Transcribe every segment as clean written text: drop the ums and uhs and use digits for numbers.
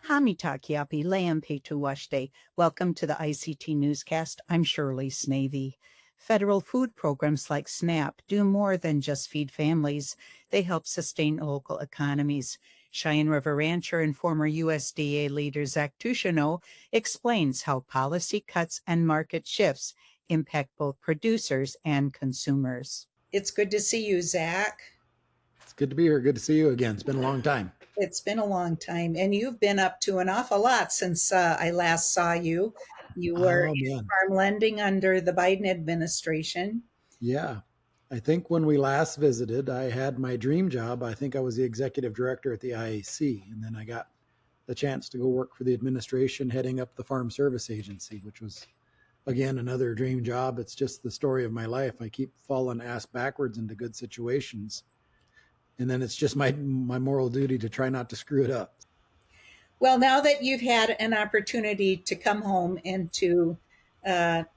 Hamitakiapi Leampe Tuwashte. Welcome to the ICT Newscast. I'm Shirley Snavy. Federal food programs like SNAP do more than just feed families. They help sustain local economies. Cheyenne River rancher and former USDA leader Zach Ducheneau explains how policy cuts and market shifts impact both producers and consumers. It's good to see you, Zach. It's good to be here. Good to see you again. It's been a long time. It's been a long time, and you've been up to an awful lot since I last saw you. You were in farm lending under the Biden administration. Yeah. I think when we last visited, I had my dream job. I think I was the executive director at the IAC, and then I got the chance to go work for the administration heading up the Farm Service Agency, which was, again, another dream job. It's just the story of my life. I keep falling ass backwards into good situations. And then it's just my moral duty to try not to screw it up. Well, now that you've had an opportunity to come home and to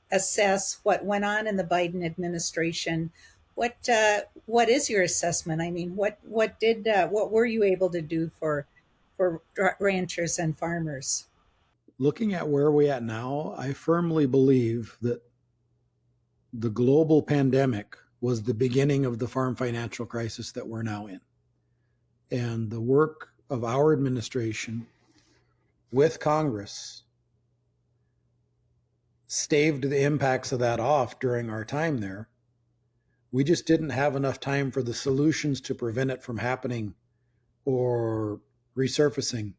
assess what went on in the Biden administration, what is your assessment? I mean, what were you able to do for ranchers and farmers? Looking at where we're at now, I firmly believe that the global pandemic was the beginning of the farm financial crisis that we're now in. And the work of our administration with Congress staved the impacts of that off during our time there. We just didn't have enough time for the solutions to prevent it from happening or resurfacing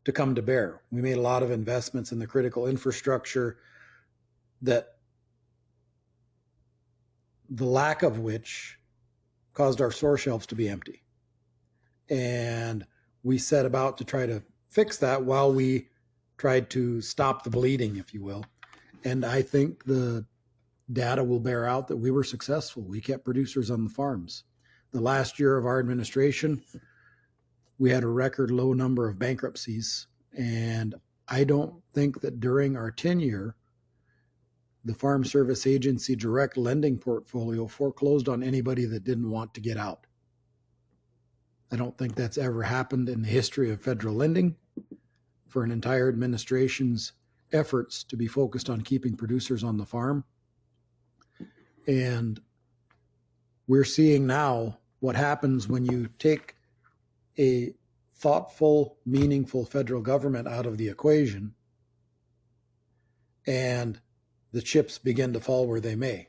to come to bear. We made a lot of investments in the critical infrastructure that the lack of which caused our store shelves to be empty. And we set about to try to fix that while we tried to stop the bleeding, if you will. And I think the data will bear out that we were successful. We kept producers on the farms. The last year of our administration, we had a record low number of bankruptcies. And I don't think that during our tenure, the Farm Service Agency direct lending portfolio foreclosed on anybody that didn't want to get out. I don't think that's ever happened in the history of federal lending for an entire administration's efforts to be focused on keeping producers on the farm. And we're seeing now what happens when you take a thoughtful, meaningful federal government out of the equation and the chips begin to fall where they may.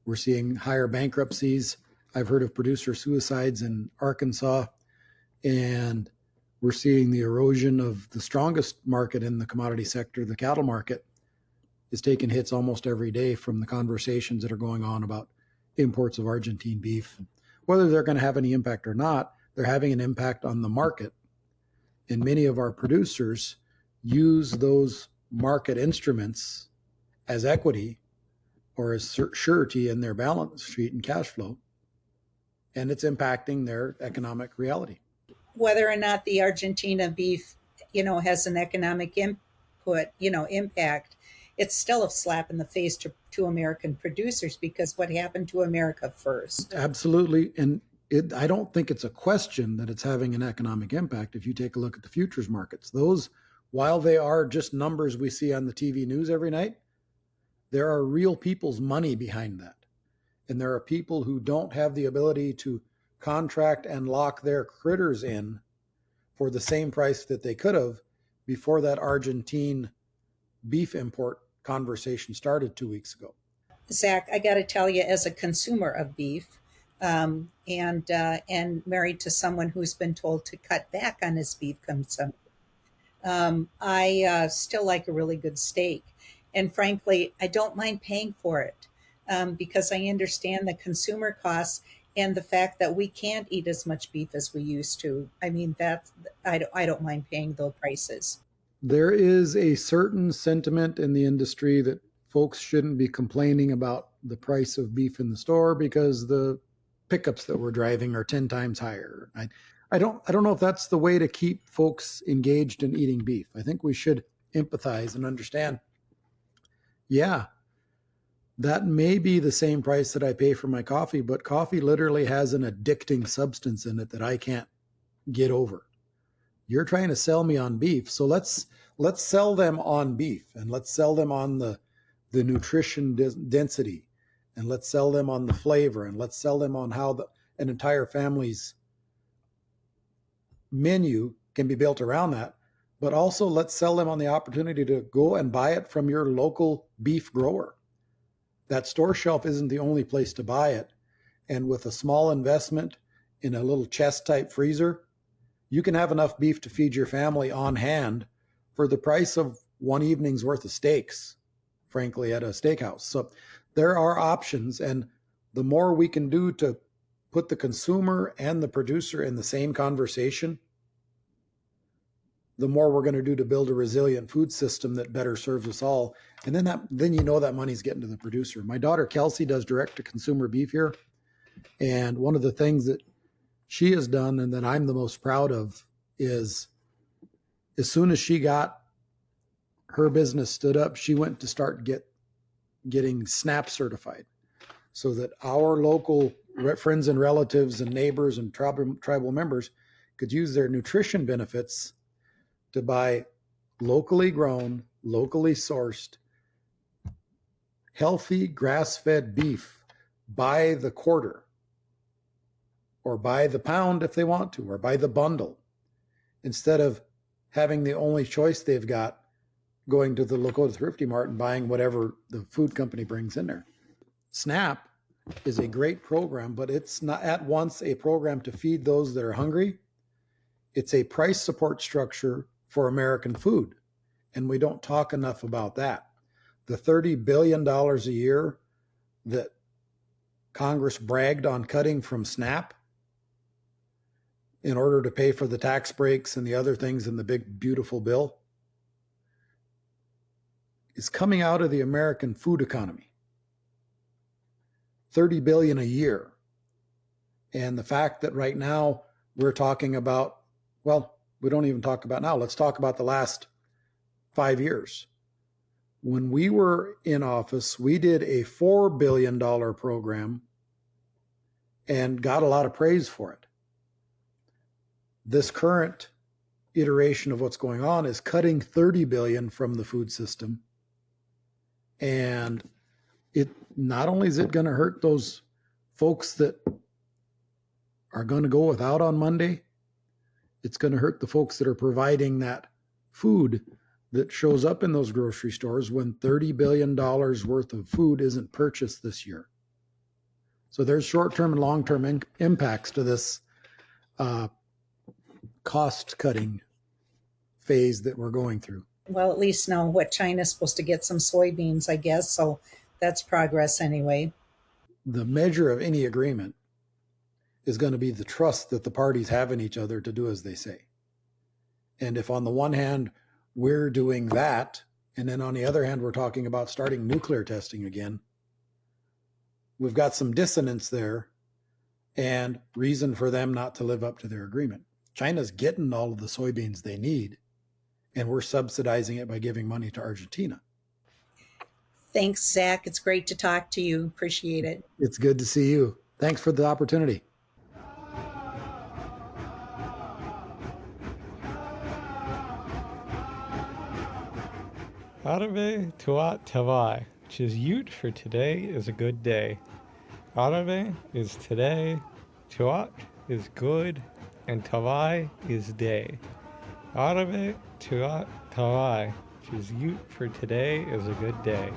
We're seeing higher bankruptcies. I've heard of producer suicides in Arkansas, and we're seeing the erosion of the strongest market in the commodity sector. The cattle market is taking hits almost every day from the conversations that are going on about imports of Argentine beef. Whether they're going to have any impact or not, they're having an impact on the market. And many of our producers use those market instruments as equity or as surety in their balance sheet and cash flow, and it's impacting their economic reality. Whether or not the Argentina beef, has an economic impact, it's still a slap in the face to American producers, because what happened to America first? Absolutely. And I don't think it's a question that it's having an economic impact. If you take a look at the futures markets, those, while they are just numbers we see on the TV news every night, there are real people's money behind that. And there are people who don't have the ability to contract and lock their critters in for the same price that they could have before that Argentine beef import conversation started 2 weeks ago. Zach, I got to tell you, as a consumer of beef, and married to someone who's been told to cut back on his beef consumption, I still like a really good steak. And frankly, I don't mind paying for it, because I understand the consumer costs and the fact that we can't eat as much beef as we used to. I mean, I don't mind paying those prices. There is a certain sentiment in the industry that folks shouldn't be complaining about the price of beef in the store because the pickups that we're driving are 10 times higher. I don't know if that's the way to keep folks engaged in eating beef. I think we should empathize and understand. Yeah, that may be the same price that I pay for my coffee, but coffee literally has an addicting substance in it that I can't get over. You're trying to sell me on beef. So let's sell them on beef, and let's sell them on the nutrition density, and let's sell them on the flavor, and let's sell them on how an entire family's menu can be built around that. But also let's sell them on the opportunity to go and buy it from your local beef grower. That store shelf isn't the only place to buy it. And with a small investment in a little chest type freezer, you can have enough beef to feed your family on hand for the price of one evening's worth of steaks, frankly, at a steakhouse. So there are options, and the more we can do to put the consumer and the producer in the same conversation, the more we're going to do to build a resilient food system that better serves us all. And then you know that money's getting to the producer. My daughter Kelsey does direct to consumer beef here, and one of the things that she has done and that I'm the most proud of is, as soon as she got her business stood up, she went to start getting SNAP certified, so that our local friends and relatives and neighbors and tribal members could use their nutrition benefits to buy locally grown, locally sourced, healthy grass-fed beef by the quarter, or by the pound if they want to, or by the bundle, instead of having the only choice they've got going to the Lakota Thrifty Mart and buying whatever the food company brings in there. SNAP is a great program, but it's not at once a program to feed those that are hungry. It's a price support structure for American food, and we don't talk enough about that. The $30 billion a year that Congress bragged on cutting from SNAP in order to pay for the tax breaks and the other things in the big, beautiful bill is coming out of the American food economy. $30 billion a year. And the fact that right now we're talking about, well, we don't even talk about now. Let's talk about the last 5 years. When we were in office, we did a $4 billion program and got a lot of praise for it. This current iteration of what's going on is cutting $30 billion from the food system. And it not only is it going to hurt those folks that are going to go without on Monday, it's going to hurt the folks that are providing that food that shows up in those grocery stores when $30 billion worth of food isn't purchased this year. So there's short-term and long-term impacts to this cost-cutting phase that we're going through. Well, at least now China's supposed to get some soybeans, I guess, so that's progress anyway. The measure of any agreement is going to be the trust that the parties have in each other to do as they say. And if on the one hand, we're doing that, and then on the other hand, we're talking about starting nuclear testing again, we've got some dissonance there and reason for them not to live up to their agreement. China's getting all of the soybeans they need, and we're subsidizing it by giving money to Argentina. Thanks, Zach. It's great to talk to you. Appreciate it. It's good to see you. Thanks for the opportunity. Arabe tuat tavai, which is Ute for today is a good day. Arabe is today, tuat is good, and tavai is day. Arabe tuat tavai, which is Ute for today is a good day.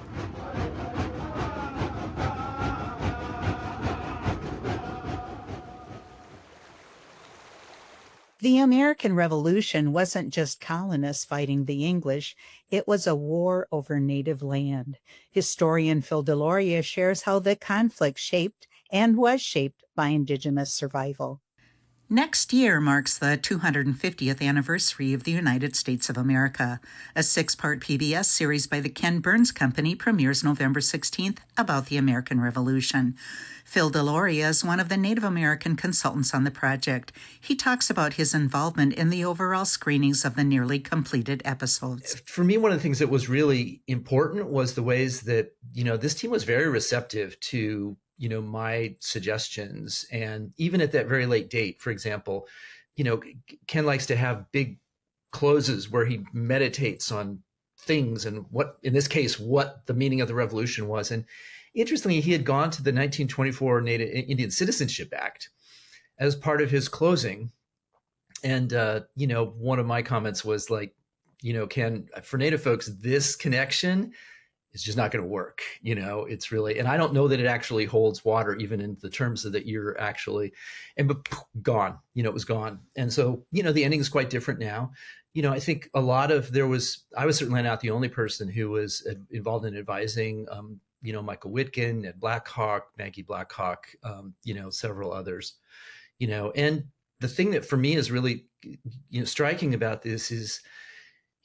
The American Revolution wasn't just colonists fighting the English, it was a war over native land. Historian Phil Deloria shares how the conflict shaped and was shaped by Indigenous survival. Next year marks the 250th anniversary of the United States of America. A 6-part PBS series by the Ken Burns Company premieres November 16th about the American Revolution. Phil Deloria is one of the Native American consultants on the project. He talks about his involvement in the overall screenings of the nearly completed episodes. For me, one of the things that was really important was the ways that, this team was very receptive to my suggestions. And even at that very late date, for example, Ken likes to have big closes where he meditates on things and what, in this case, what the meaning of the revolution was. And interestingly, he had gone to the 1924 Native Indian Citizenship Act as part of his closing. And, one of my comments was like, Ken, for Native folks, this connection is just not going to work. It's really, and I don't know that it actually holds water, even in the terms of that you're actually, but gone, it was gone. And so, the ending is quite different now. I think I was certainly not the only person who was involved in advising, Michael Whitkin, Ed Blackhawk, Maggie Blackhawk, several others, and the thing that for me is really, striking about this is,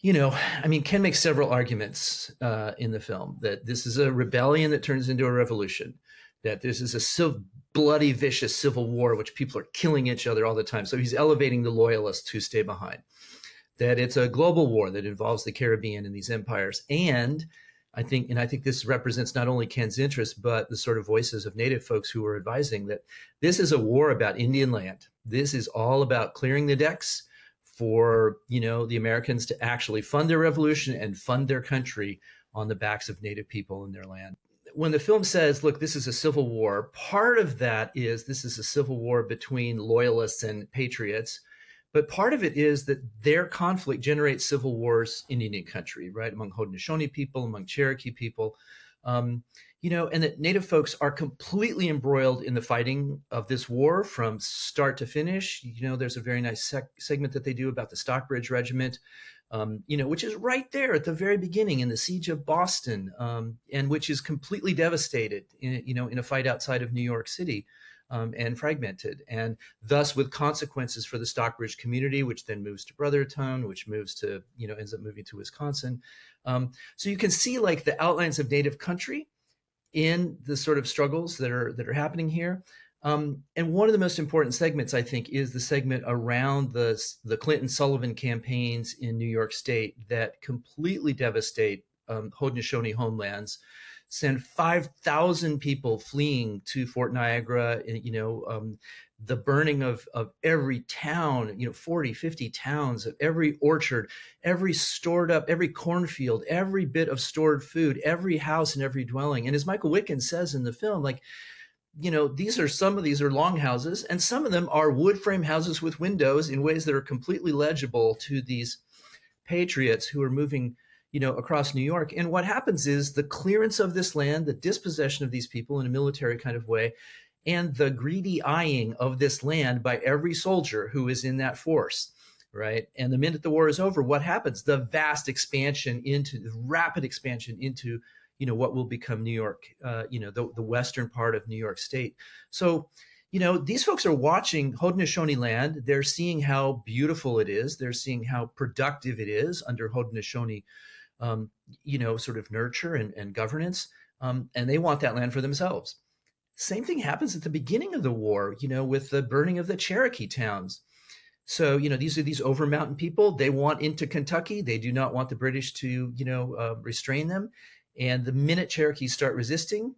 Ken makes several arguments in the film that this is a rebellion that turns into a revolution, that this is a bloody, vicious civil war, which people are killing each other all the time. So he's elevating the loyalists who stay behind, that it's a global war that involves the Caribbean and these empires. And I think this represents not only Ken's interest, but the sort of voices of Native folks who are advising that this is a war about Indian land. This is all about clearing the decks for, the Americans to actually fund their revolution and fund their country on the backs of Native people and their land. When the film says, look, this is a civil war, part of that is this is a civil war between loyalists and patriots. But part of it is that their conflict generates civil wars in Indian country, right? Among Haudenosaunee people, among Cherokee people, and that Native folks are completely embroiled in the fighting of this war from start to finish. There's a very nice segment that they do about the Stockbridge Regiment, which is right there at the very beginning in the siege of Boston, and which is completely devastated, in a fight outside of New York City. And fragmented, and thus with consequences for the Stockbridge community, which then moves to Brothertown, which moves to, ends up moving to Wisconsin. So you can see like the outlines of Native country in the sort of struggles that are happening here. And one of the most important segments, I think, is the segment around the Clinton-Sullivan campaigns in New York State that completely devastate Haudenosaunee homelands, send 5,000 people fleeing to Fort Niagara, the burning of every town, 40, 50 towns, every orchard, every stored up, every cornfield, every bit of stored food, every house and every dwelling. And as Michael Whitkin says in the film, like, some of these are longhouses, and some of them are wood frame houses with windows in ways that are completely legible to these patriots who are moving across New York. And what happens is the clearance of this land, the dispossession of these people in a military kind of way, and the greedy eyeing of this land by every soldier who is in that force, right? And the minute the war is over, what happens? The rapid expansion into, what will become New York, the western part of New York State. So, these folks are watching Haudenosaunee land. They're seeing how beautiful it is. They're seeing how productive it is under Haudenosaunee sort of nurture and governance. And they want that land for themselves. Same thing happens at the beginning of the war, with the burning of the Cherokee towns. So, these are these over mountain people. They want into Kentucky. They do not want the British to, restrain them. And the minute Cherokees start resisting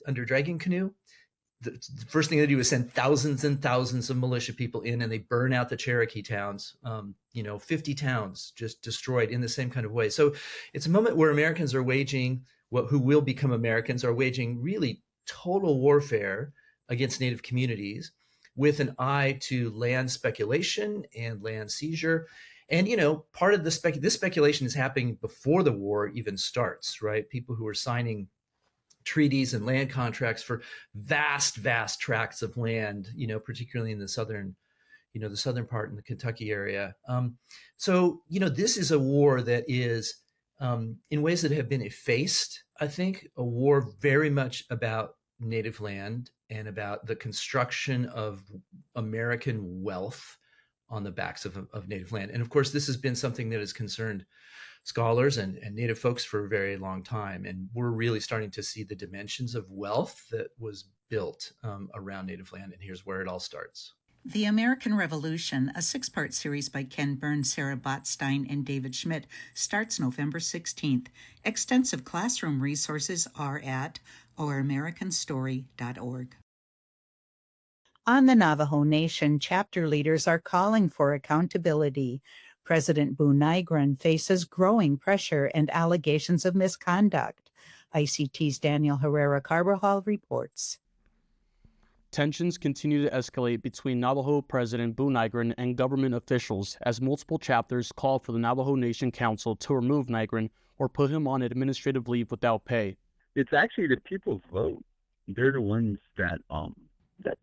under Dragon Canoe, the first thing they do is send thousands and thousands of militia people in, and they burn out the Cherokee towns. 50 towns just destroyed in the same kind of way. So it's a moment where Americans are waging, who will become Americans, are waging really total warfare against Native communities with an eye to land speculation and land seizure. And, part of this speculation is happening before the war even starts, right? People who are signing treaties and land contracts for vast tracts of land, particularly in the southern part in the Kentucky area. So, this is a war that is, in ways that have been effaced, I think, a war very much about Native land and about the construction of American wealth on the backs of Native land. And of course, this has been something that has concerned scholars and Native folks for a very long time. And we're really starting to see the dimensions of wealth that was built around Native land. And here's where it all starts. The American Revolution, a 6-part series by Ken Burns, Sarah Botstein, and David Schmidt, starts November 16th. Extensive classroom resources are at ouramericanstory.org. On the Navajo Nation, chapter leaders are calling for accountability. President Nygren faces growing pressure and allegations of misconduct. ICT's Daniel Herrera Carbajal reports. Tensions continue to escalate between Navajo President Nygren and government officials as multiple chapters call for the Navajo Nation Council to remove Nygren or put him on administrative leave without pay. It's actually the people's vote. They're the ones that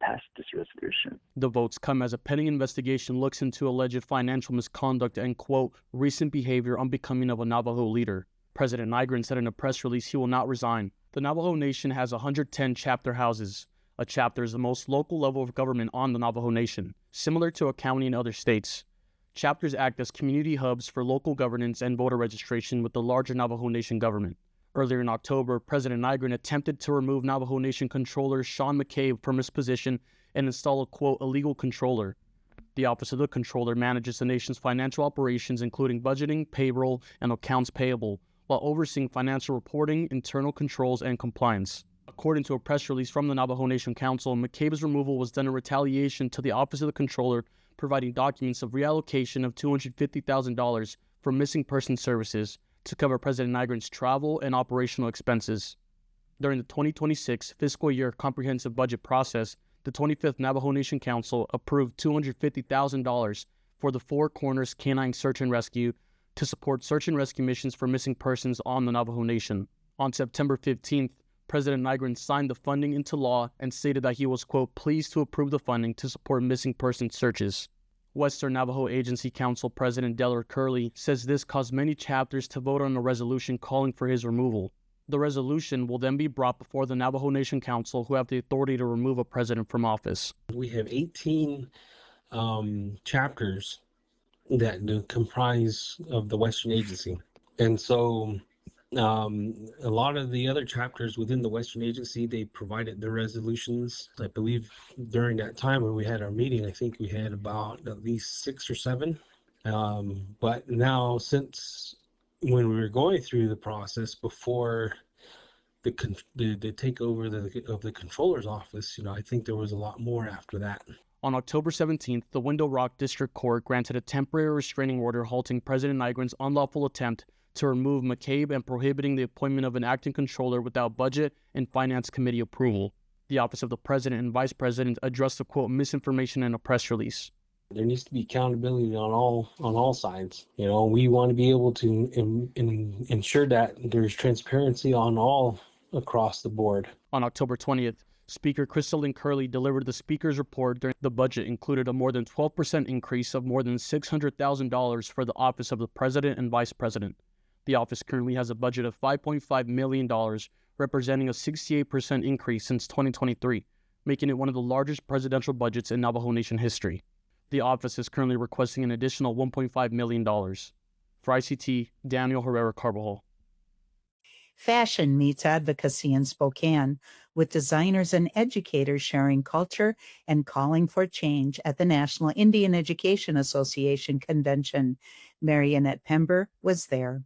passed this resolution. The votes come as a pending investigation looks into alleged financial misconduct and, quote, recent behavior unbecoming of a Navajo leader. President Nygren said in a press release he will not resign. The Navajo Nation has 110 chapter houses. A chapter is the most local level of government on the Navajo Nation, similar to a county in other states. Chapters act as community hubs for local governance and voter registration with the larger Navajo Nation government. Earlier in October, President Nygren attempted to remove Navajo Nation controller Sean McCabe from his position and install a, quote, illegal controller. The Office of the Controller manages the nation's financial operations, including budgeting, payroll, and accounts payable, while overseeing financial reporting, internal controls, and compliance. According to a press release from the Navajo Nation Council, McCabe's removal was done in retaliation to the Office of the Controller providing documents of reallocation of $250,000 for missing person services to cover President Nygren's travel and operational expenses. During the 2026 fiscal year comprehensive budget process, the 25th Navajo Nation Council approved $250,000 for the Four Corners Canine Search and Rescue to support search and rescue missions for missing persons on the Navajo Nation. On September 15th, President Nygren signed the funding into law and stated that he was, quote, pleased to approve the funding to support missing person searches. Western Navajo Agency Council President Delor Curley says this caused many chapters to vote on a resolution calling for his removal. The resolution will then be brought before the Navajo Nation Council, who have the authority to remove a president from office. We have 18 chapters that comprise of the Western Agency. And so a lot of the other chapters within the Western Agency, they provided the resolutions. I believe during that time when we had our meeting, I think we had about at least 6 or 7. But now, since when we were going through the process before the takeover of the controller's office, I think there was a lot more after that. On October 17th, the Window Rock District Court granted a temporary restraining order halting President Nygren's unlawful attempt to remove McCabe and prohibiting the appointment of an acting controller without budget and finance committee approval. The Office of the President and Vice President addressed the, quote, misinformation in a press release. There needs to be accountability on all sides. We want to be able to ensure that there's transparency on all across the board. On October 20th, Speaker Crystalline Curley delivered the Speaker's report during the budget included a more than 12% increase of more than $600,000 for the Office of the President and Vice President. The office currently has a budget of $5.5 million, representing a 68% increase since 2023, making it one of the largest presidential budgets in Navajo Nation history. The office is currently requesting an additional $1.5 million. For ICT, Daniel Herrera Carbajal. Fashion meets advocacy in Spokane, with designers and educators sharing culture and calling for change at the National Indian Education Association Convention. Marionette Pember was there.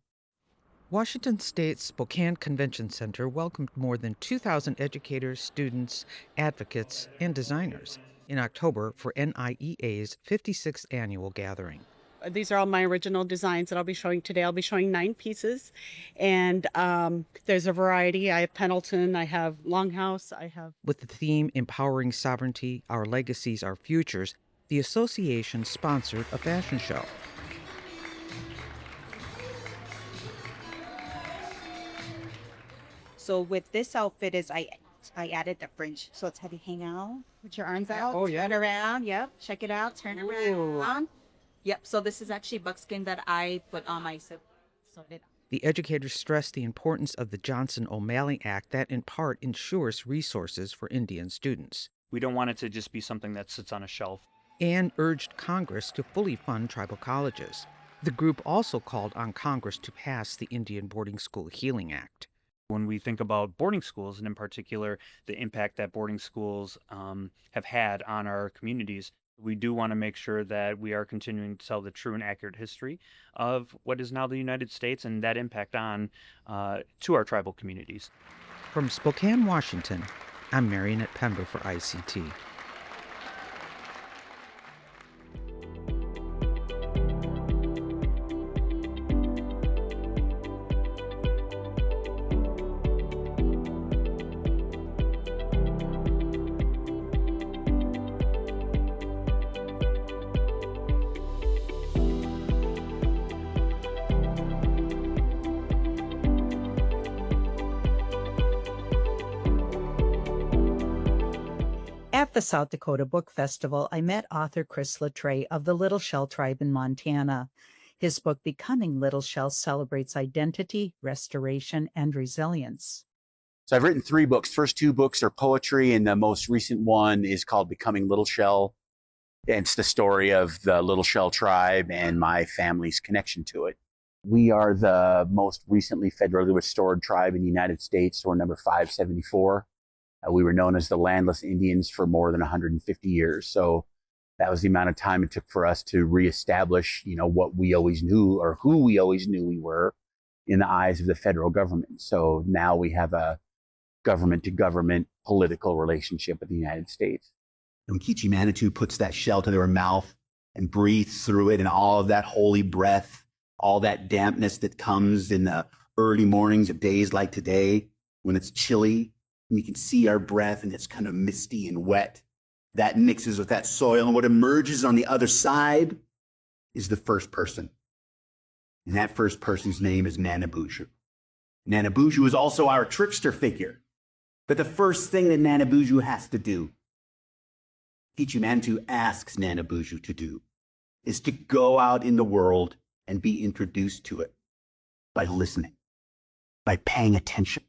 Washington State's Spokane Convention Center welcomed more than 2,000 educators, students, advocates, and designers in October for NIEA's 56th annual gathering. These are all my original designs that I'll be showing today. I'll be showing 9 pieces, and there's a variety. I have Pendleton, I have Longhouse, I have... With the theme Empowering Sovereignty, Our Legacies, Our Futures, the association sponsored a fashion show. So with this outfit is I added the fringe, so it's heavy hang out with your arms out. Oh, yeah. Turn around. Yep. Check it out. Turn around. Yep. So this is actually buckskin that I put on myself. The educators stressed the importance of the Johnson-O'Malley Act that in part ensures resources for Indian students. We don't want it to just be something that sits on a shelf. And urged Congress to fully fund tribal colleges. The group also called on Congress to pass the Indian Boarding School Healing Act. When we think about boarding schools, and in particular the impact that boarding schools have had on our communities, we do want to make sure that we are continuing to tell the true and accurate history of what is now the United States and that impact on to our tribal communities. From Spokane, Washington, I'm Marionette Pember for ICT. At the South Dakota Book Festival, I met author Chris Latreille of the Little Shell tribe in Montana. His book, Becoming Little Shell, celebrates identity, restoration, and resilience. So I've written 3 books. First 2 books are poetry, and the most recent one is called Becoming Little Shell. It's the story of the Little Shell tribe and my family's connection to it. We are the most recently federally restored tribe in the United States, or number 574. We were known as the landless Indians for more than 150 years. So that was the amount of time it took for us to reestablish, what we always knew, or who we always knew we were in the eyes of the federal government. So now we have a government-to-government political relationship with the United States. When Kichi Manitou puts that shell to their mouth and breathes through it, and all of that holy breath, all that dampness that comes in the early mornings of days like today, when it's chilly, and you can see our breath and it's kind of misty and wet, that mixes with that soil, and what emerges on the other side is the first person. And that first person's name is Nanabuju. Nanabuju is also our trickster figure. But the first thing that Nanabuju has to do, Kichi Manitou asks Nanabuju to do, is to go out in the world and be introduced to it by listening, by paying attention.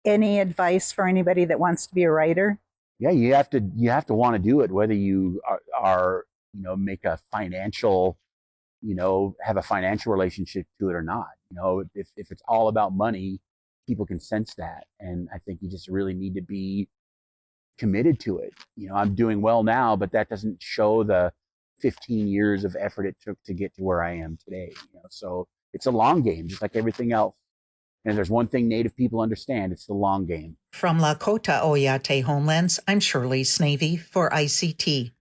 Any advice for anybody that wants to be a writer? Yeah, you have to want to do it, whether you are make a financial, have a financial relationship to it or not. If it's all about money, people can sense that. And I think you just really need to be committed to it. I'm doing well now, but that doesn't show the 15 years of effort it took to get to where I am today. So it's a long game, just like everything else. And if there's one thing Native people understand, it's the long game. From Lakota Oyate homelands, I'm Shirley Snavy for ICT.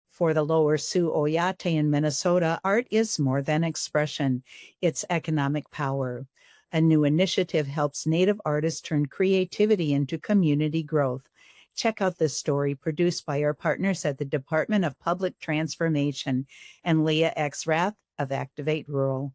For the Lower Sioux Oyate in Minnesota, art is more than expression. It's economic power. A new initiative helps Native artists turn creativity into community growth. Check out this story produced by our partners at the Department of Public Transformation and Leah X. Rath of Activate Rural.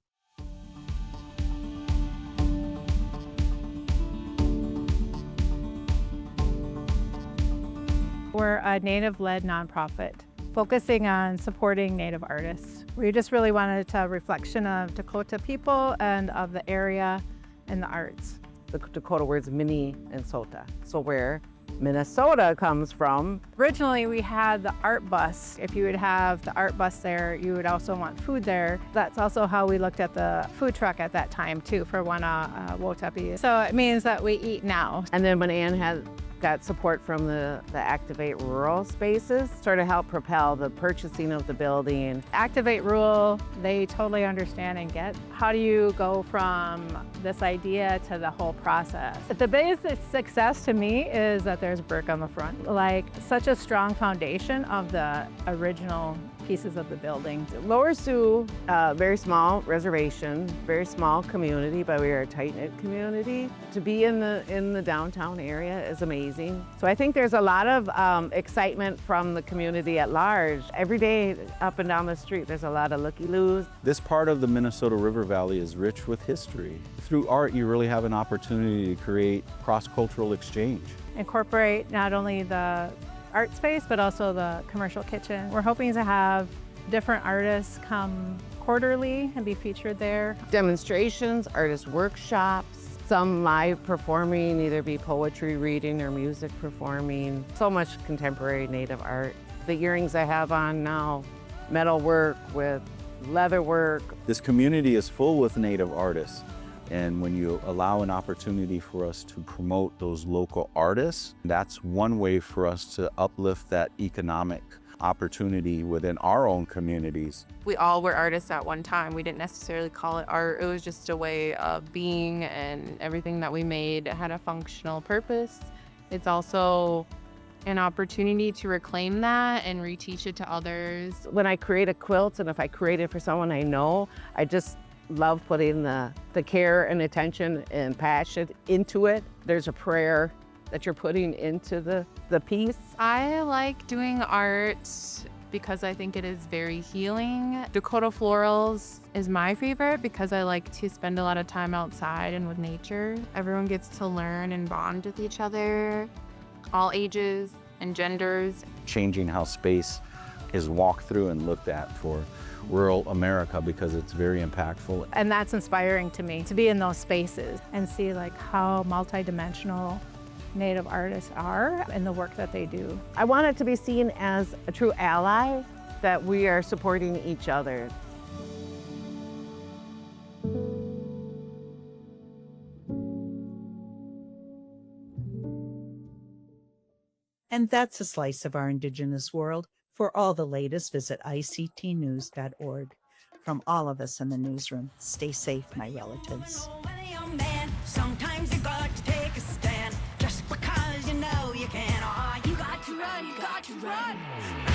We're a Native-led nonprofit focusing on supporting Native artists. We just really wanted a reflection of Dakota people and of the area and the arts. The Dakota words mini and sota, so where Minnesota comes from. Originally, we had the art bus. If you would have the art bus there, you would also want food there. That's also how we looked at the food truck at that time too for Wana Wotapi. So it means that we eat now. And then when Ann got support from the Activate Rural spaces, sort of helped propel the purchasing of the building. Activate Rural, they totally understand and get. How do you go from this idea to the whole process? The biggest success to me is that there's brick on the front, like such a strong foundation of the original pieces of the building. Lower Sioux, very small reservation, very small community, but we are a tight-knit community. To be in the downtown area is amazing. So I think there's a lot of excitement from the community at large. Every day up and down the street, there's a lot of looky-loos. This part of the Minnesota River Valley is rich with history. Through art, you really have an opportunity to create cross-cultural exchange. Incorporate not only the art space, but also the commercial kitchen. We're hoping to have different artists come quarterly and be featured there. Demonstrations, artist workshops, some live performing, either be poetry reading or music performing. So much contemporary Native art. The earrings I have on now, metal work with leather work. This community is full with Native artists. And when you allow an opportunity for us to promote those local artists, that's one way for us to uplift that economic opportunity within our own communities. We all were artists at one time. We didn't necessarily call it art. It was just a way of being, and everything that we made had a functional purpose. It's also an opportunity to reclaim that and reteach it to others. When I create a quilt, and if I create it for someone I know, I just love putting the care and attention and passion into it. There's a prayer that you're putting into the piece. I like doing art because I think it is very healing. Dakota Florals is my favorite because I like to spend a lot of time outside and with nature. Everyone gets to learn and bond with each other, all ages and genders. Changing how space is walked through and looked at for rural America, because it's very impactful. And that's inspiring to me, to be in those spaces and see like how multidimensional Native artists are and the work that they do. I want it to be seen as a true ally, that we are supporting each other. And that's a slice of our Indigenous world. For all the latest, visit ictnews.org. From all of us in the newsroom, stay safe, my relatives. Sometimes you got to take a stand just because you know you can. Oh, you got to run, you got to run.